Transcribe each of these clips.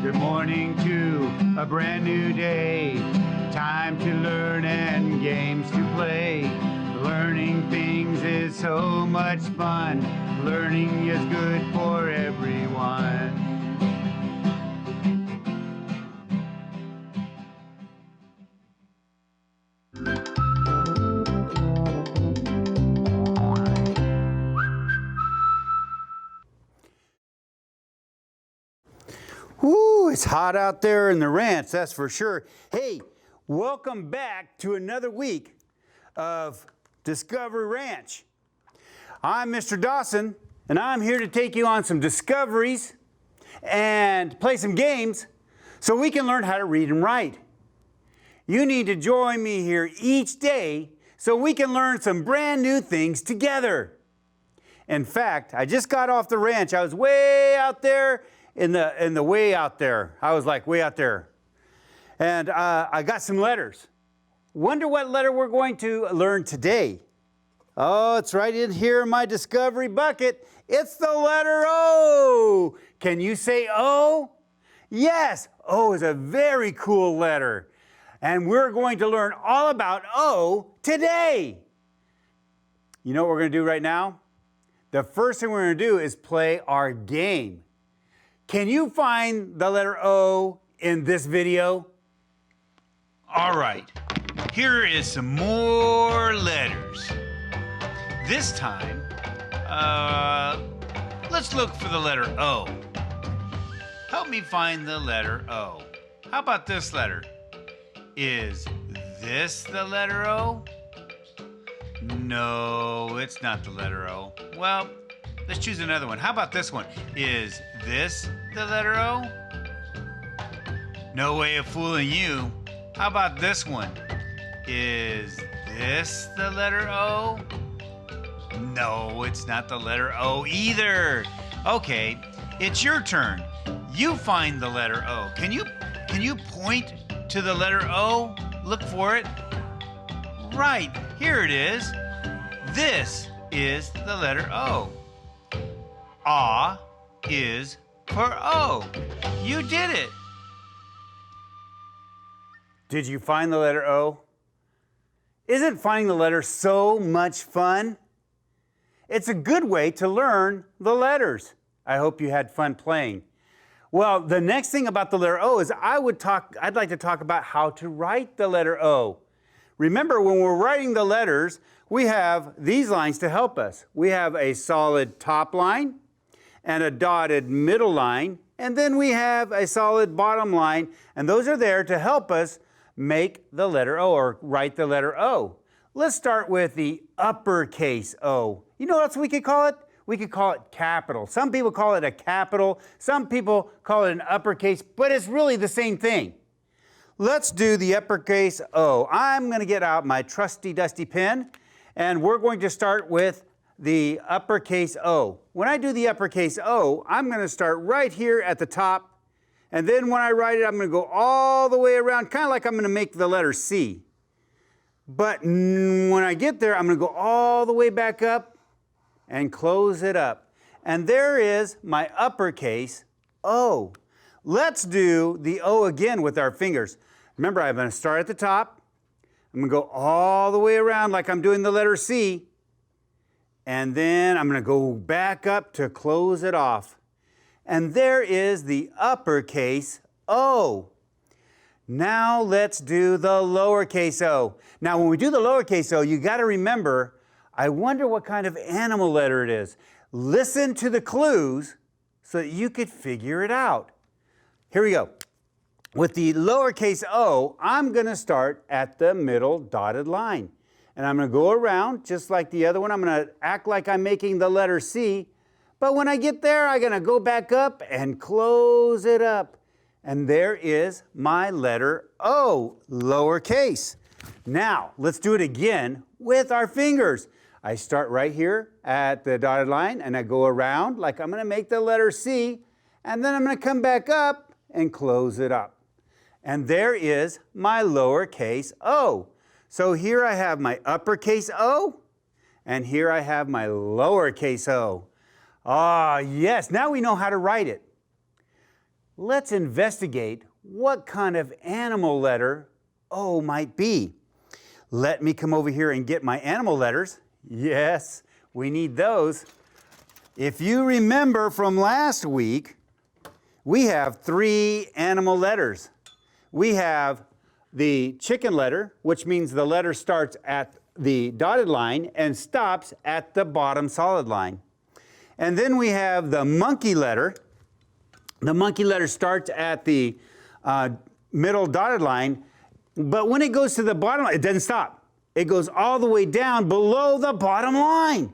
Good morning to a brand new day. Time to learn and games to play. Learning things is so much fun. Learning is good for everyone. Woo, it's hot out there in the ranch, that's for sure. Hey, welcome back to another week of Discovery Ranch. I'm Mr. Dawson, and I'm here to take you on some discoveries and play some games so we can learn how to read and write. You need to join me here each day so we can learn some brand new things together. In fact, I just got off the ranch. I was way out there in the way out there. I was like way out there. And I got some letters. Wonder what letter we're going to learn today. Oh, it's right in here in my discovery bucket. It's the letter O. Can you say O? Yes, O is a very cool letter. And we're going to learn all about O today. You know what we're going to do right now? The first thing we're going to do is play our game. Can you find the letter O in this video? All right, here is some more letters. This time, let's look for the letter O. Help me find the letter O. How about this letter? Is this the letter O? No, it's not the letter O. Well, let's choose another one. How about this one? Is this the letter O? No way of fooling you. How about this one? Is this the letter O? No, it's not the letter O either. Okay, it's your turn. You find the letter O. Can you point to the letter O? Look for it. Right, here it is. This is the letter O. A is for O. You did it. Did you find the letter O? Isn't finding the letter so much fun? It's a good way to learn the letters. I hope you had fun playing. Well, the next thing about the letter O is I'd like to talk about how to write the letter O. Remember, when we're writing the letters, we have these lines to help us. We have a solid top line and a dotted middle line, and then we have a solid bottom line, and those are there to help us make the letter O or write the letter O. Let's start with the uppercase O. You know what else we could call it? We could call it capital. Some people call it a capital, some people call it an uppercase, but it's really the same thing. Let's do the uppercase O. I'm going to get out my trusty dusty pen, and we're going to start with the uppercase O. When I do the uppercase O, I'm going to start right here at the top, and then when I write it, I'm going to go all the way around, kind of like I'm going to make the letter C. But when I get there, I'm going to go all the way back up and close it up. And there is my uppercase O. Let's do the O again with our fingers. Remember, I'm going to start at the top. I'm going to go all the way around like I'm doing the letter C. And then I'm going to go back up to close it off. And there is the uppercase O. Now let's do the lowercase o. Now when we do the lowercase o, you got to remember, I wonder what kind of animal letter it is. Listen to the clues so that you could figure it out. Here we go. With the lowercase o, I'm going to start at the middle dotted line. And I'm going to go around just like the other one. I'm going to act like I'm making the letter C. But when I get there, I'm going to go back up and close it up. And there is my letter O, lowercase. Now, let's do it again with our fingers. I start right here at the dotted line, and I go around like I'm going to make the letter C, and then I'm going to come back up and close it up. And there is my lowercase o. So here I have my uppercase O, and here I have my lowercase o. Ah, yes, now we know how to write it. let's investigate what kind of animal letter O might be. Let me come over here and get my animal letters. Yes, we need those. If you remember from last week, we have 3 animal letters. We have the chicken letter, which means the letter starts at the dotted line and stops at the bottom solid line. And then we have the monkey letter. The monkey letter starts at the middle dotted line, but when it goes to the bottom line, it doesn't stop. It goes all the way down below the bottom line.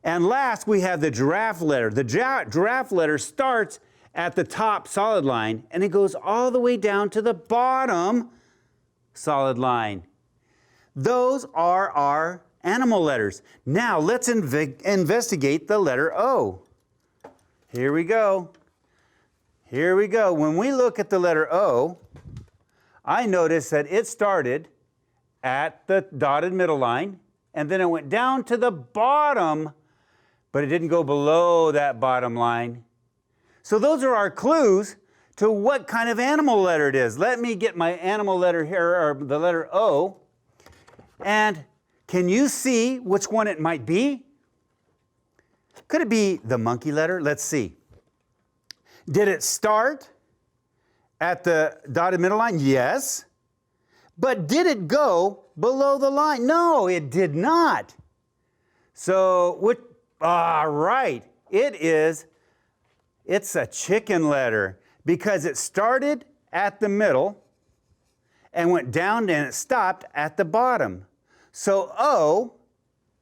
And last, we have the giraffe letter. The giraffe letter starts at the top solid line, and it goes all the way down to the bottom solid line. Those are our animal letters. Now, let's investigate the letter O. Here we go. Here we go. When we look at the letter O, I notice that it started at the dotted middle line, and then it went down to the bottom, but it didn't go below that bottom line. So those are our clues to what kind of animal letter it is. Let me get my animal letter here, or the letter O, and can you see which one it might be? Could it be the monkey letter? Let's see. Did it start at the dotted middle line? Yes. But did it go below the line? No, it did not. So, right, it's a chicken letter because it started at the middle and went down and it stopped at the bottom. So O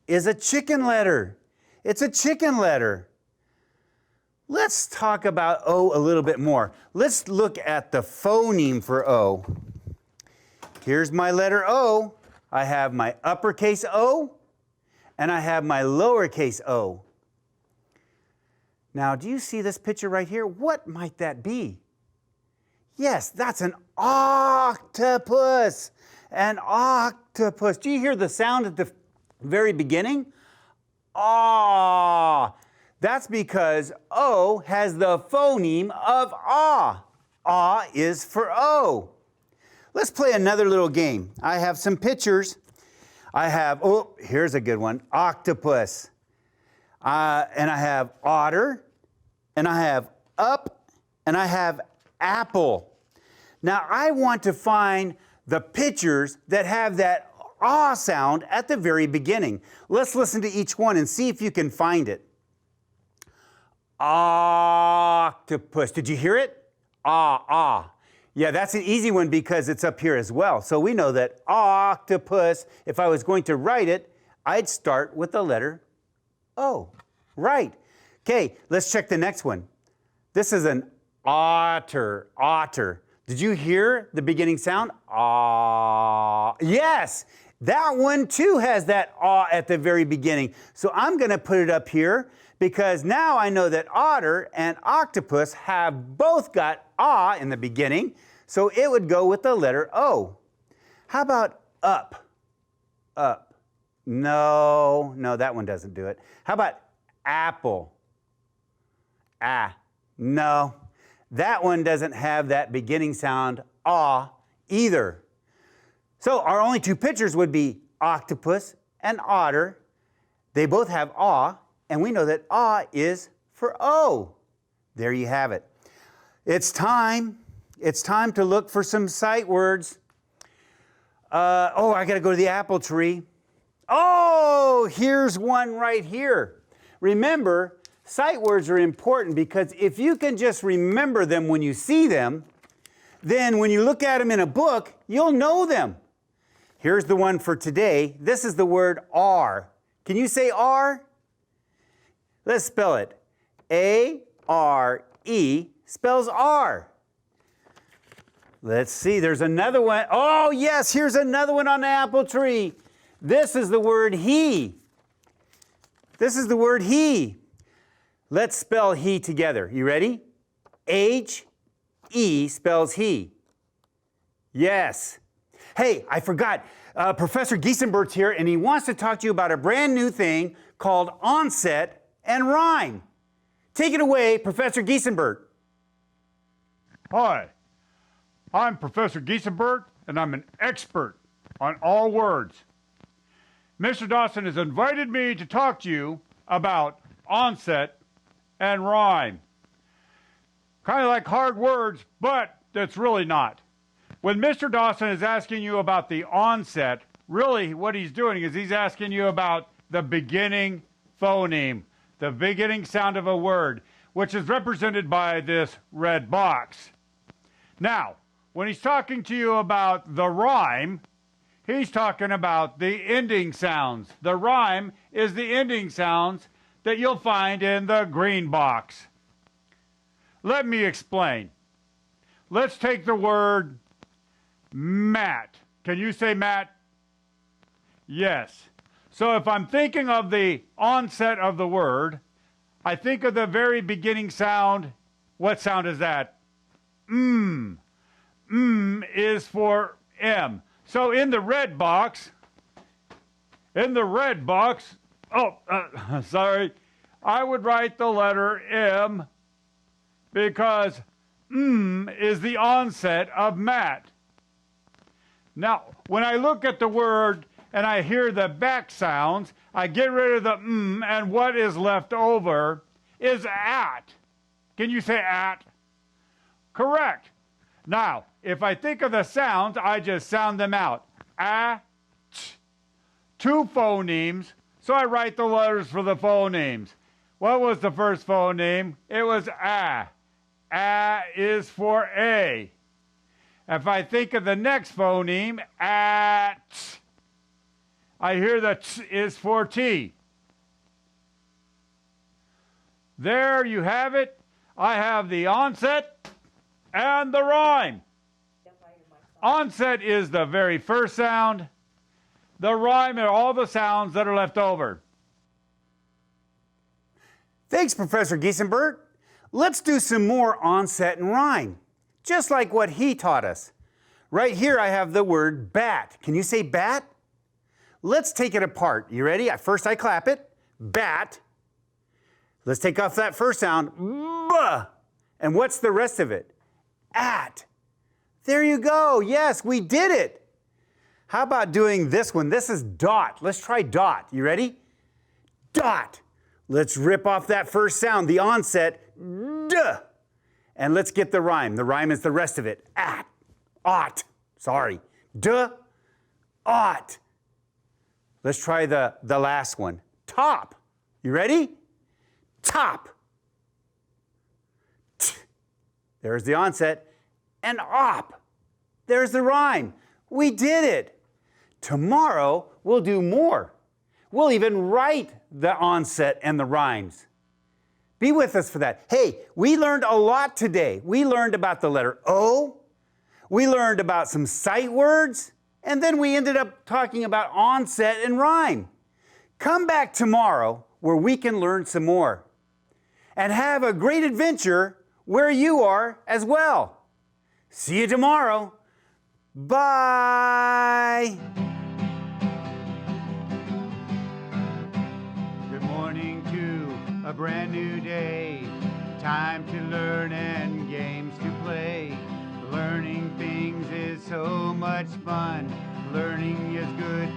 is a chicken letter. It's a chicken letter. Let's talk about O a little bit more. Let's look at the phoneme for O. Here's my letter O. I have my uppercase O and I have my lowercase o. Now, do you see this picture right here? What might that be? Yes, that's an octopus. An octopus. Do you hear the sound at the very beginning? Ah. That's because O has the phoneme of ah. Ah is for O. Let's play another little game. I have some pictures. I have, here's a good one, octopus. And I have otter, and I have up, and I have apple. Now I want to find the pictures that have that ah sound at the very beginning. Let's listen to each one and see if you can find it. Octopus. Did you hear it? Ah, ah. Yeah, that's an easy one because it's up here as well. So we know that octopus, if I was going to write it, I'd start with the letter O. Right. Okay, let's check the next one. This is an otter. Otter. Did you hear the beginning sound? Ah. Yes, that one too has that ah at the very beginning. So I'm going to put it up here because now I know that otter and octopus have both got ah in the beginning. So it would go with the letter O. How about up? Up. No, that one doesn't do it. How about apple? Ah. No. That one doesn't have that beginning sound, ah, either. So our only two pictures would be octopus and otter. They both have ah, and we know that ah is for O. There you have it. It's time. It's time to look for some sight words. I got to go to the apple tree. Oh, here's one right here. Remember, sight words are important because if you can just remember them when you see them, then when you look at them in a book, you'll know them. Here's the one for today. This is the word R. Can you say R? Let's spell it. A-R-E spells R. Let's see, there's another one. Oh, yes, here's another one on the apple tree. This is the word he. This is the word he. Let's spell he together. You ready? H-E spells he. Yes. Hey, I forgot. Professor Giesenbert's here, and he wants to talk to you about a brand new thing called onset and rhyme. Take it away, Professor Giesenbert. Hi, I'm Professor Giesenberg, and I'm an expert on all words. Mr. Dawson has invited me to talk to you about onset and rhyme. Kind of like hard words, but that's really not. When Mr. Dawson is asking you about the onset, really what he's doing is he's asking you about the beginning phoneme, the beginning sound of a word, which is represented by this red box. Now, when he's talking to you about the rhyme, he's talking about the ending sounds. The rhyme is the ending sounds that you'll find in the green box. Let me explain. Let's take the word mat. Can you say mat? Yes. So if I'm thinking of the onset of the word, I think of the very beginning sound. What sound is that? Is for M. So in the red box, sorry, I would write the letter M because is the onset of mat. Now, when I look at the word and I hear the back sounds, I get rid of the and what is left over is at. Can you say at? Correct. Now, if I think of the sounds, I just sound them out. A, ch. Two phonemes, so I write the letters for the phonemes. What was the first phoneme? It was A. A is for A. If I think of the next phoneme, at, I hear the t is for T. There you have it. I have the onset and the rhyme. Onset is the very first sound. The rhyme are all the sounds that are left over. Thanks, Professor Giesenberg. Let's do some more onset and rhyme, just like what he taught us. Right here I have the word bat. Can you say bat? Let's take it apart. You ready? First I clap it. Bat. Let's take off that first sound. Buh. And what's the rest of it? At. There you go. Yes, we did it. How about doing this one? This is dot. Let's try dot. You ready? Dot. Let's rip off that first sound, the onset. Duh. And let's get the rhyme. The rhyme is the rest of it. At. Ought. Sorry. Duh. Ought. Let's try the last one. Top. You ready? Top. T. There's the onset. And op. There's the rhyme. We did it. Tomorrow we'll do more. We'll even write the onset and the rhymes. Be with us for that. Hey, we learned a lot today. We learned about the letter O. We learned about some sight words. And then we ended up talking about onset and rhyme. Come back tomorrow where we can learn some more. And have a great adventure where you are as well. See you tomorrow. Bye. Good morning to a brand new day. Time to learn and games to play. Learning things is so much fun. Learning is good